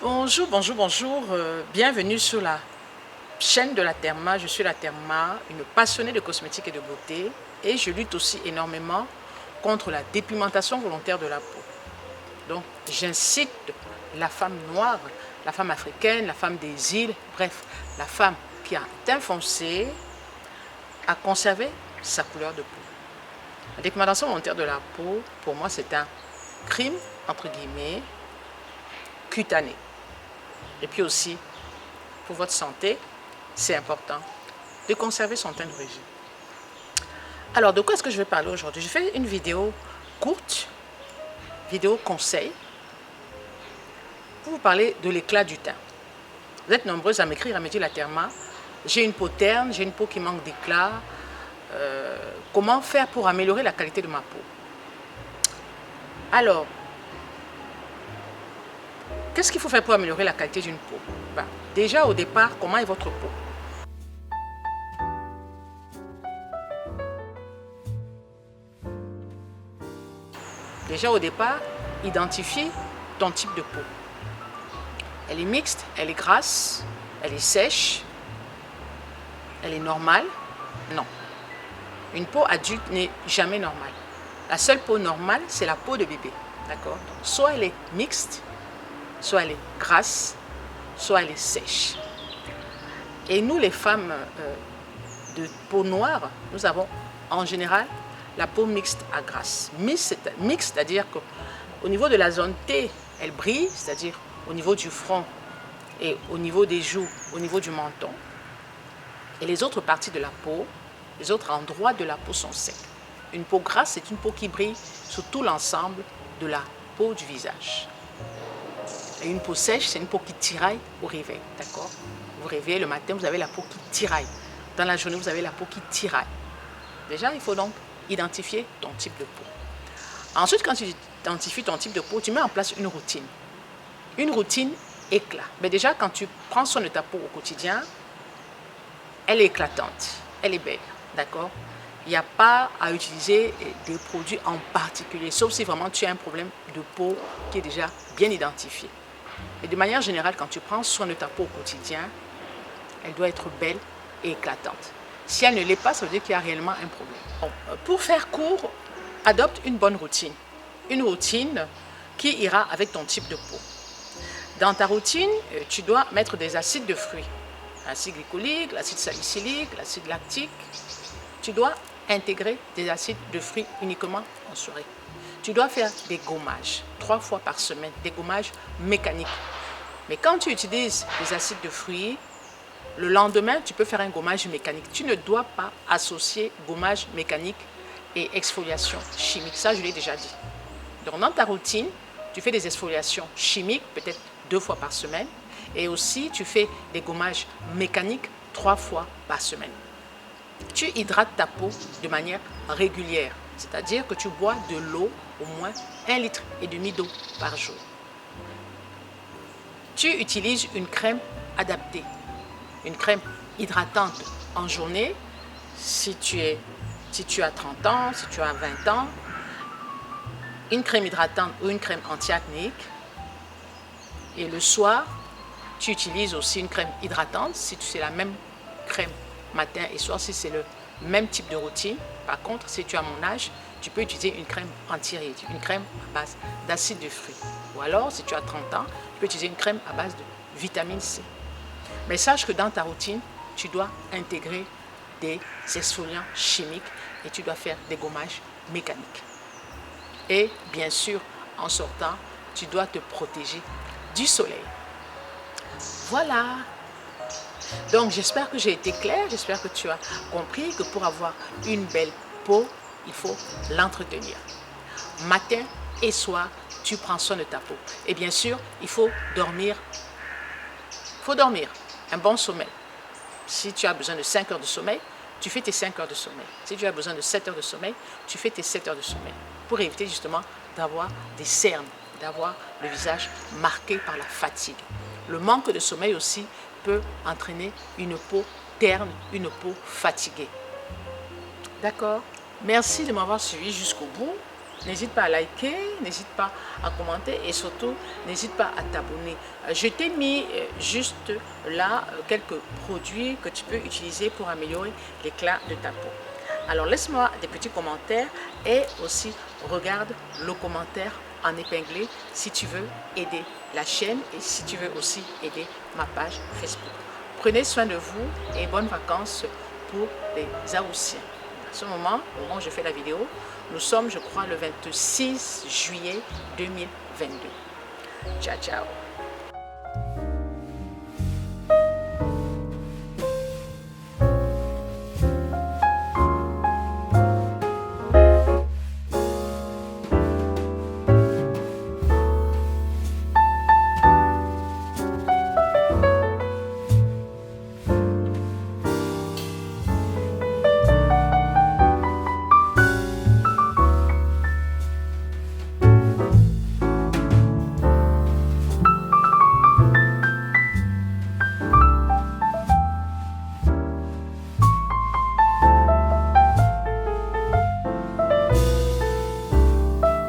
Bonjour, bonjour, bonjour. Bienvenue sur la chaîne de la Therma. Je suis la Therma, une passionnée de cosmétiques et de beauté. Et je lutte aussi énormément contre la dépigmentation volontaire de la peau. Donc, j'incite la femme noire, la femme africaine, la femme des îles, bref, la femme qui a un teint foncé, à conserver sa couleur de peau. La dépigmentation volontaire de la peau, pour moi, c'est un crime, entre guillemets, cutané. Et puis aussi, pour votre santé, c'est important de conserver son teint d'origine. Alors, de quoi est-ce que je vais parler aujourd'hui? Je fais une vidéo courte, vidéo conseil, pour vous parler de l'éclat du teint. Vous êtes nombreuses à m'écrire, à me dire la Therma, j'ai une peau terne, j'ai une peau qui manque d'éclat. Comment faire pour améliorer la qualité de ma peau? Alors, qu'est-ce qu'il faut faire pour améliorer la qualité d'une peau? Déjà au départ, comment est votre peau? Déjà au départ, identifie ton type de peau. Elle est mixte, elle est grasse, elle est sèche, elle est normale? Non. Une peau adulte n'est jamais normale. La seule peau normale, c'est la peau de bébé. D'accord? Soit elle est mixte, soit elle est grasse, soit elle est sèche. Et nous, les femmes de peau noire, nous avons en général la peau mixte à grasse. Mixte, c'est-à-dire qu'au niveau de la zone T, elle brille, c'est-à-dire au niveau du front et au niveau des joues, au niveau du menton. Et les autres parties de la peau, les autres endroits de la peau sont secs. Une peau grasse, c'est une peau qui brille sur tout l'ensemble de la peau du visage. Et une peau sèche, c'est une peau qui tiraille au réveil, d'accord? Vous réveillez le matin, vous avez la peau qui tiraille. Dans la journée, vous avez la peau qui tiraille. Déjà, il faut donc identifier ton type de peau. Ensuite, quand tu identifies ton type de peau, tu mets en place une routine. Une routine éclat. Mais déjà, quand tu prends soin de ta peau au quotidien, elle est éclatante, elle est belle, d'accord? Il n'y a pas à utiliser des produits en particulier, sauf si vraiment tu as un problème de peau qui est déjà bien identifié. Et de manière générale, quand tu prends soin de ta peau au quotidien, elle doit être belle et éclatante. Si elle ne l'est pas, ça veut dire qu'il y a réellement un problème. Bon, pour faire court, adopte une bonne routine. Une routine qui ira avec ton type de peau. Dans ta routine, tu dois mettre des acides de fruits. L'acide glycolique, l'acide salicylique, l'acide lactique. Tu dois intégrer des acides de fruits uniquement en soirée. Tu dois faire des gommages 3 fois par semaine, des gommages mécaniques. Mais quand tu utilises des acides de fruits, le lendemain, tu peux faire un gommage mécanique. Tu ne dois pas associer gommage mécanique et exfoliation chimique. Ça, je l'ai déjà dit. Donc, dans ta routine, tu fais des exfoliations chimiques, peut-être 2 fois par semaine. Et aussi, tu fais des gommages mécaniques 3 fois par semaine. Tu hydrates ta peau de manière régulière. C'est-à-dire que tu bois de l'eau, au moins 1,5 litre d'eau par jour. Tu utilises une crème adaptée. Une crème hydratante en journée, si tu as 30 ans, si tu as 20 ans, une crème hydratante ou une crème anti-acnéique. Et le soir, tu utilises aussi une crème hydratante, si c'est la même crème matin et soir, si c'est le même type de routine. Par contre, si tu as mon âge, tu peux utiliser une crème anti-rides, une crème à base d'acide de fruits. Ou alors, si tu as 30 ans, tu peux utiliser une crème à base de vitamine C. Mais sache que dans ta routine, tu dois intégrer des exfoliants chimiques et tu dois faire des gommages mécaniques. Et bien sûr, en sortant, tu dois te protéger du soleil. Voilà. Donc, j'espère que j'ai été claire, j'espère que tu as compris que pour avoir une belle peau, il faut l'entretenir. Matin et soir, tu prends soin de ta peau. Et bien sûr, il faut dormir. Il faut dormir. Un bon sommeil. Si tu as besoin de 5 heures de sommeil, tu fais tes 5 heures de sommeil. Si tu as besoin de 7 heures de sommeil, tu fais tes 7 heures de sommeil. Pour éviter justement d'avoir des cernes, d'avoir le visage marqué par la fatigue. Le manque de sommeil aussi peut entraîner une peau terne, une peau fatiguée. D'accord? Merci de m'avoir suivi jusqu'au bout. N'hésite pas à liker, n'hésite pas à commenter et surtout, n'hésite pas à t'abonner. Je t'ai mis juste là quelques produits que tu peux utiliser pour améliorer l'éclat de ta peau. Alors laisse-moi des petits commentaires et aussi regarde le commentaire en épinglé si tu veux aider la chaîne et si tu veux aussi aider ma page Facebook. Prenez soin de vous et bonnes vacances pour les Haussiens. À ce moment, au moment où je fais la vidéo, nous sommes, je crois, le 26 juillet 2022. Ciao, ciao.